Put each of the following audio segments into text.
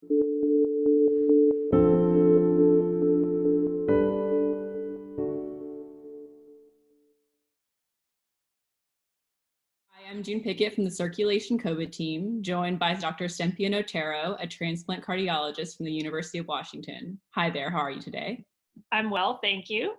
Hi, I'm June Pickett from the Circulation COVID team, joined by Dr. Stempien-Otero, a transplant cardiologist from the University of Washington. Hi there, how are you today? I'm well, thank you.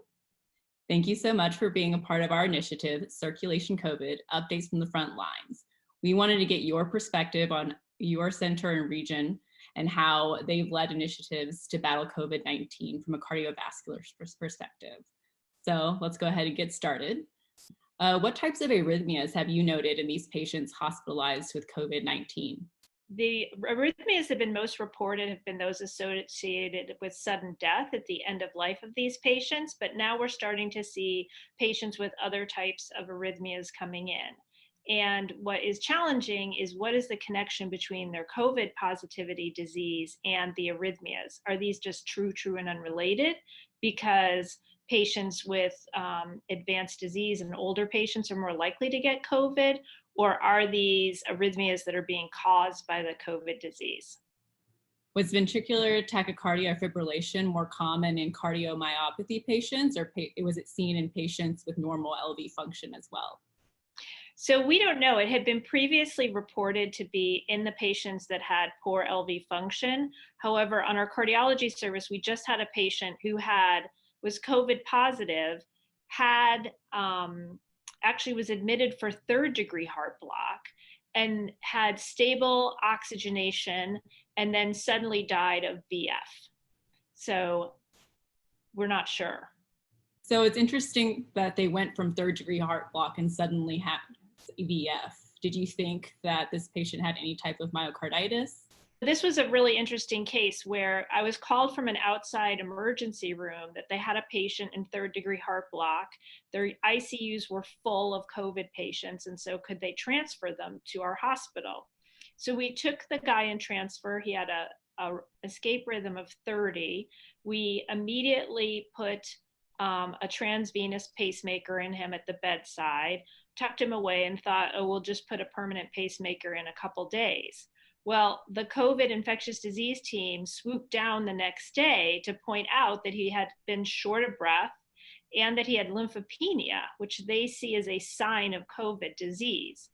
Thank you so much for being a part of our initiative, Circulation COVID, Updates from the Front Lines. We wanted to get your perspective on your center and region and how they've led initiatives to battle COVID-19 from a cardiovascular perspective. So let's go ahead and get started. What types of arrhythmias have you noted in these patients hospitalized with COVID-19? The arrhythmias that have been most reported have been those associated with sudden death at the end of life of these patients, but now we're starting to see patients with other types of arrhythmias coming in. And what is challenging is what is the connection between their COVID positivity disease and the arrhythmias? Are these just true and unrelated? Because patients with advanced disease and older patients are more likely to get COVID, or are these arrhythmias that are being caused by the COVID disease? Was ventricular tachycardia or fibrillation more common in cardiomyopathy patients, or was it seen in patients with normal LV function as well? So we don't know. It had been previously reported to be in the patients that had poor LV function. However, on our cardiology service, we just had a patient who was COVID positive, actually was admitted for third-degree heart block and had stable oxygenation and then suddenly died of VF. So we're not sure. So it's interesting that they went from third-degree heart block and suddenly had VF. Did you think that this patient had any type of myocarditis? This was a really interesting case where I was called from an outside emergency room that they had a patient in third-degree heart block. Their ICUs were full of COVID patients, and so could they transfer them to our hospital? So we took the guy in transfer. He had a escape rhythm of 30. We immediately put a transvenous pacemaker in him at the bedside, tucked him away, and thought, oh, we'll just put a permanent pacemaker in a couple days. Well, the COVID infectious disease team swooped down the next day to point out that he had been short of breath and that he had lymphopenia, which they see as a sign of COVID disease.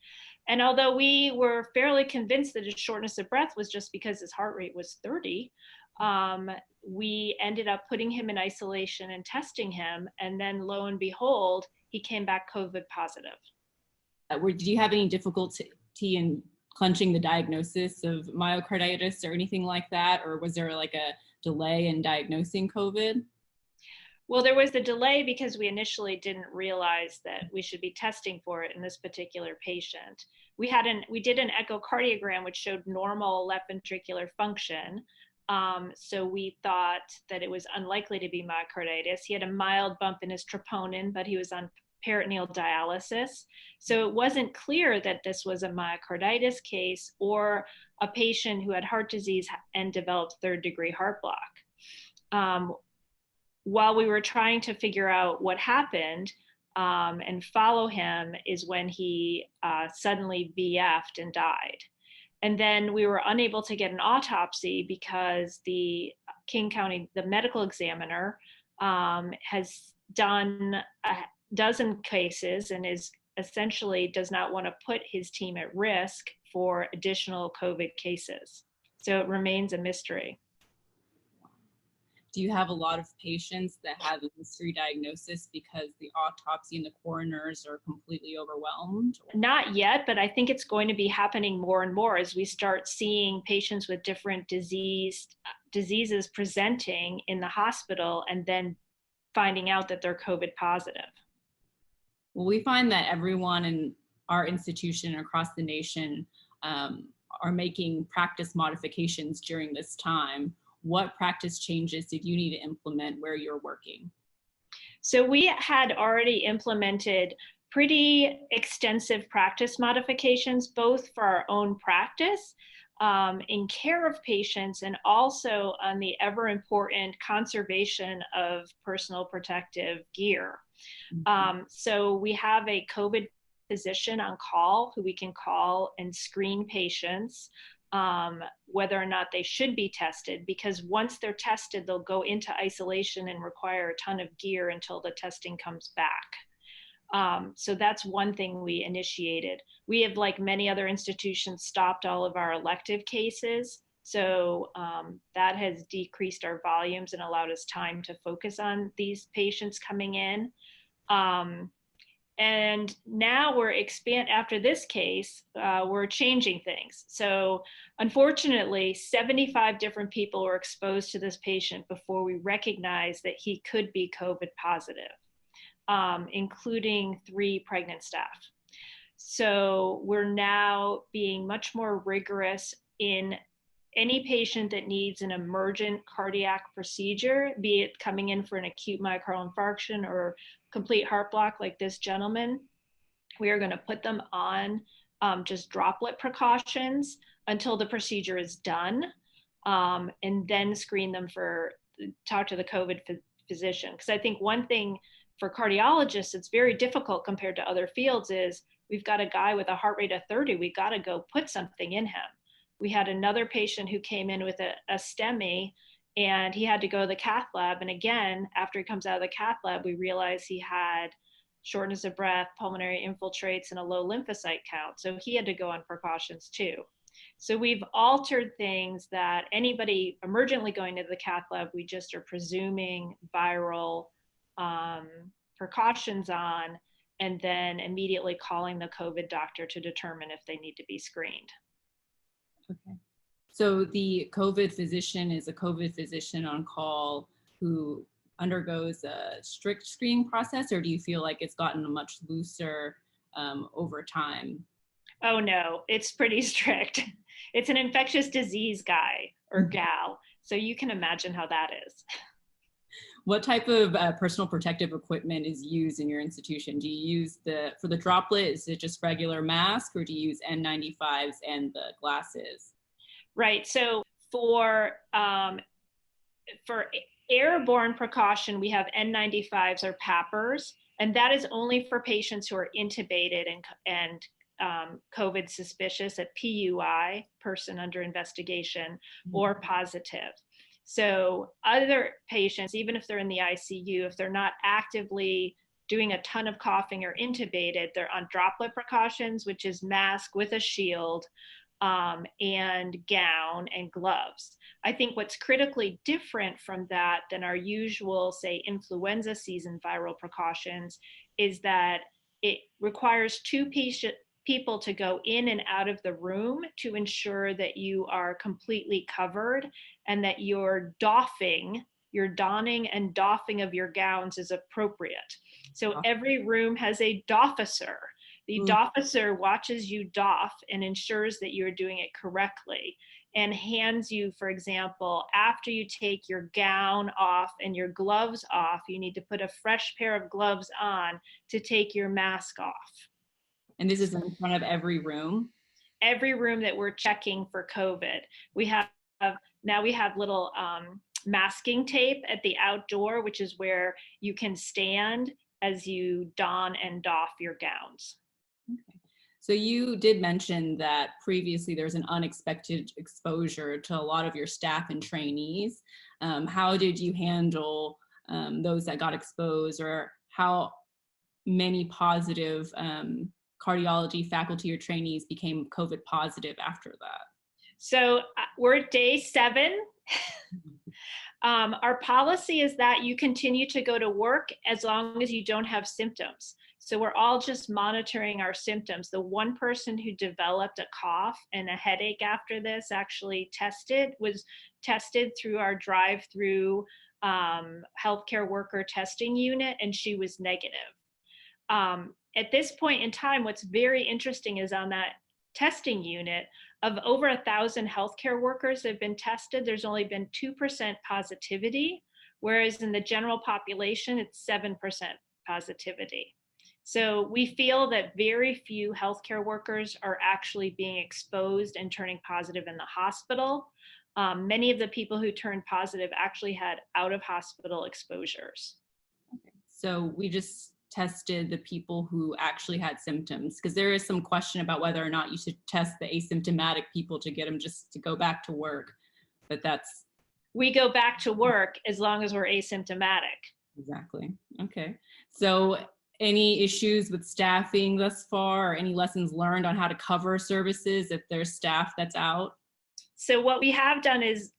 And although we were fairly convinced that his shortness of breath was just because his heart rate was 30, we ended up putting him in isolation and testing him. And then lo and behold, he came back COVID positive. Did you have any difficulty in clenching the diagnosis of myocarditis or anything like that? Or was there like a delay in diagnosing COVID? Well, there was the delay because we initially didn't realize that we should be testing for it in this particular patient. We did an echocardiogram which showed normal left ventricular function. So we thought that it was unlikely to be myocarditis. He had a mild bump in his troponin, but he was on peritoneal dialysis. So it wasn't clear that this was a myocarditis case or a patient who had heart disease and developed third-degree heart block. While we were trying to figure out what happened and follow him is when he suddenly VF'd and died. And then we were unable to get an autopsy because the King County, the medical examiner, has done a dozen cases and essentially does not want to put his team at risk for additional COVID cases. So it remains a mystery. Do you have a lot of patients that have a mystery diagnosis because the autopsy and the coroners are completely overwhelmed? Not yet, but I think it's going to be happening more and more as we start seeing patients with different diseases presenting in the hospital and then finding out that they're COVID positive. Well, we find that everyone in our institution across the nation are making practice modifications during this time. What practice changes did you need to implement where you're working? So we had already implemented pretty extensive practice modifications, both for our own practice in care of patients and also on the ever important conservation of personal protective gear. So we have a COVID physician on call who we can call and screen patients. whether or not they should be tested, because once they're tested, they'll go into isolation and require a ton of gear until the testing comes back. So that's one thing we initiated. We have, like many other institutions, stopped all of our elective cases. So that has decreased our volumes and allowed us time to focus on these patients coming in. And now after this case, we're changing things. So unfortunately, 75 different people were exposed to this patient before we recognized that he could be COVID positive, including 3 pregnant staff. So we're now being much more rigorous in any patient that needs an emergent cardiac procedure, be it coming in for an acute myocardial infarction or complete heart block like this gentleman. We are going to put them on just droplet precautions until the procedure is done, and then screen them talk to the COVID physician. Because I think one thing for cardiologists, it's very difficult compared to other fields, is we've got a guy with a heart rate of 30, we got to go put something in him. We had another patient who came in with a STEMI, and he had to go to the cath lab. And again, after he comes out of the cath lab, we realized he had shortness of breath, pulmonary infiltrates, and a low lymphocyte count. So he had to go on precautions too. So we've altered things that anybody emergently going to the cath lab, we just are presuming viral precautions on, and then immediately calling the COVID doctor to determine if they need to be screened. Okay. So the COVID physician is a COVID physician on call who undergoes a strict screening process, or do you feel like it's gotten much looser over time? Oh no, it's pretty strict. It's an infectious disease guy or gal, so you can imagine how that is. What type of personal protective equipment is used in your institution? Do you use for the droplet, is it just regular mask, or do you use N95s and the glasses? Right, so for airborne precaution, we have N95s or PAPRs, and that is only for patients who are intubated and COVID suspicious, a PUI, person under investigation, or positive. So other patients, even if they're in the ICU, if they're not actively doing a ton of coughing or intubated, they're on droplet precautions, which is mask with a shield, and gown and gloves. I think what's critically different from that than our usual, say, influenza season viral precautions is that it requires 2 people to go in and out of the room to ensure that you are completely covered and that your donning and doffing of your gowns is appropriate. So every room has a dofficer. The dofficer watches you doff and ensures that you're doing it correctly, and hands you, for example, after you take your gown off and your gloves off, you need to put a fresh pair of gloves on to take your mask off. And this is in front of every room? Every room that we're checking for COVID. We have little masking tape at the outdoor, which is where you can stand as you don and doff your gowns. Okay. So you did mention that previously there was an unexpected exposure to a lot of your staff and trainees. How did you handle those that got exposed, or how many positive cardiology faculty or trainees became COVID positive after that? So we're at day 7. Our policy is that you continue to go to work as long as you don't have symptoms. So we're all just monitoring our symptoms. The one person who developed a cough and a headache after this actually was tested through our drive-through healthcare worker testing unit, and she was negative. At this point in time, what's very interesting is on that testing unit, of over 1,000 healthcare workers that have been tested, there's only been 2% positivity, whereas in the general population, it's 7% positivity. So we feel that very few healthcare workers are actually being exposed and turning positive in the hospital. Many of the people who turned positive actually had out-of-hospital exposures. Okay. So we just tested the people who actually had symptoms? Because there is some question about whether or not you should test the asymptomatic people to get them just to go back to work. But that's... We go back to work as long as we're asymptomatic. Exactly. Okay. So any issues with staffing thus far, or any lessons learned on how to cover services if there's staff that's out? So what we have done is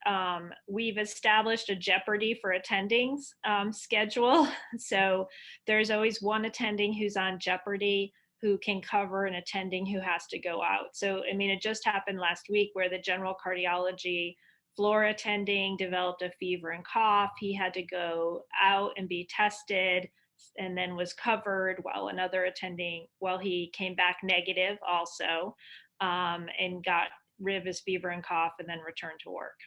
we've established a jeopardy for attendings schedule. So there's always one attending who's on jeopardy who can cover an attending who has to go out. So, I mean, it just happened last week where the general cardiology floor attending developed a fever and cough. He had to go out and be tested and then was covered while another attending, he came back negative also, and got rid of his fever and cough and then returned to work.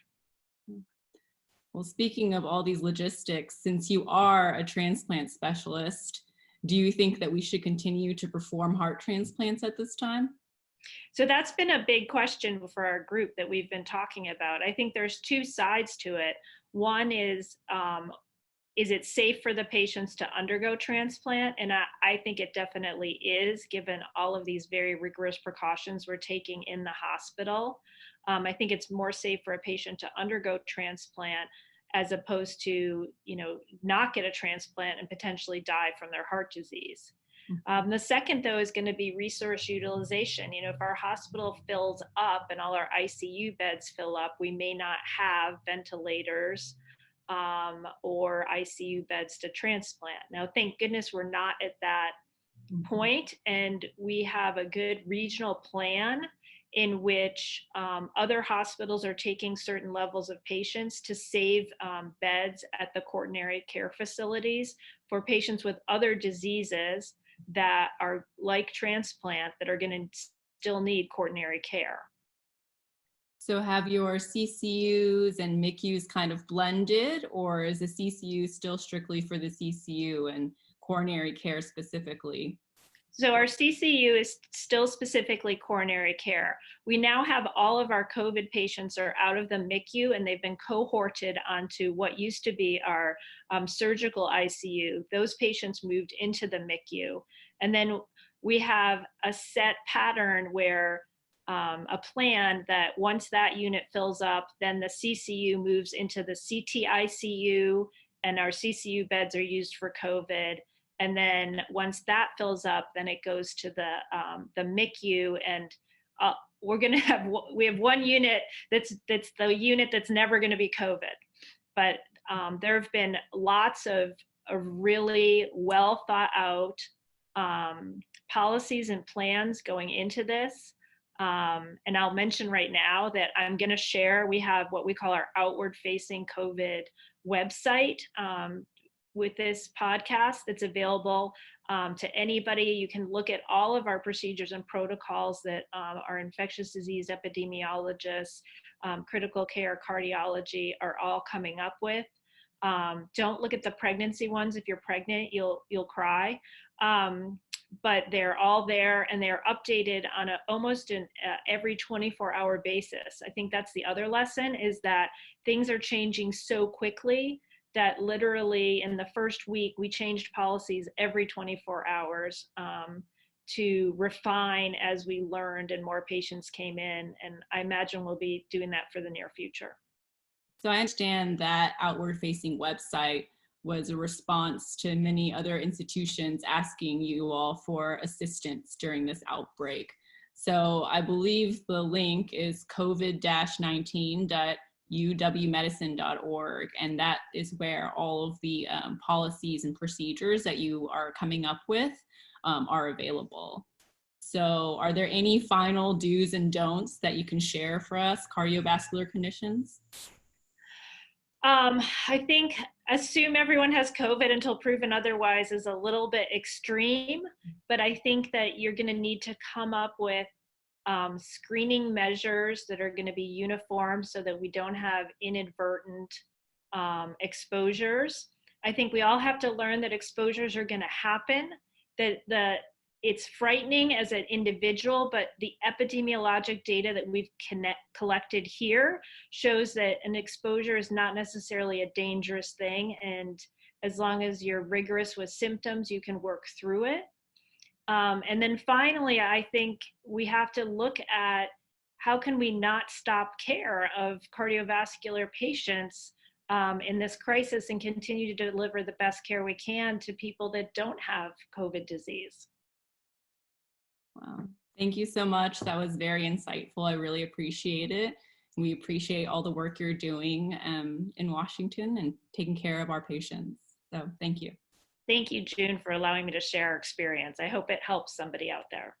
Well, speaking of all these logistics, since you are a transplant specialist, do you think that we should continue to perform heart transplants at this time? So that's been a big question for our group that we've been talking about. I think there's two sides to it. One is it safe for the patients to undergo transplant? And I think it definitely is, given all of these very rigorous precautions we're taking in the hospital. I think it's more safe for a patient to undergo transplant as opposed to, not get a transplant and potentially die from their heart disease. The second, though, is going to be resource utilization. If our hospital fills up and all our ICU beds fill up, we may not have ventilators or ICU beds to transplant. Now, thank goodness we're not at that point, and we have a good regional plan in which other hospitals are taking certain levels of patients to save beds at the quaternary care facilities for patients with other diseases that are like transplant that are going to still need quaternary care. So have your CCUs and MICUs kind of blended, or is the CCU still strictly for the CCU and coronary care specifically? So our CCU is still specifically coronary care. We now have all of our COVID patients are out of the MICU and they've been cohorted onto what used to be our surgical ICU. Those patients moved into the MICU. And then we have a set pattern where a plan that once that unit fills up, then the CCU moves into the CTICU and our CCU beds are used for COVID. And then once that fills up, then it goes to the MICU, and we have one unit that's the unit that's never going to be COVID. But there have been lots of really well thought out policies and plans going into this. And I'll mention right now that I'm going to share, we have what we call our outward facing COVID website with this podcast that's available to anybody. You can look at all of our procedures and protocols that our infectious disease epidemiologists, critical care, cardiology are all coming up with. Don't look at the pregnancy ones. If you're pregnant, you'll cry. But they're all there and they're updated on almost every 24-hour basis. I think that's the other lesson, is that things are changing so quickly that literally in the first week, we changed policies every 24 hours to refine as we learned and more patients came in. And I imagine we'll be doing that for the near future. So I understand that outward facing website was a response to many other institutions asking you all for assistance during this outbreak. So I believe the link is covid-19.uwmedicine.org, and that is where all of the policies and procedures that you are coming up with are available. So are there any final do's and don'ts that you can share for us, cardiovascular conditions? I think assume everyone has COVID until proven otherwise is a little bit extreme, but I think that you're going to need to come up with screening measures that are going to be uniform so that we don't have inadvertent exposures. I think we all have to learn that exposures are going to happen, that it's frightening as an individual, but the epidemiologic data that we've collected here shows that an exposure is not necessarily a dangerous thing. And As long as you're rigorous with symptoms, you can work through it. And then finally, I think we have to look at how can we not stop care of cardiovascular patients in this crisis and continue to deliver the best care we can to people that don't have COVID disease. Wow. Thank you so much. That was very insightful. I really appreciate it. We appreciate all the work you're doing in Washington and taking care of our patients. So thank you. Thank you, June, for allowing me to share our experience. I hope it helps somebody out there.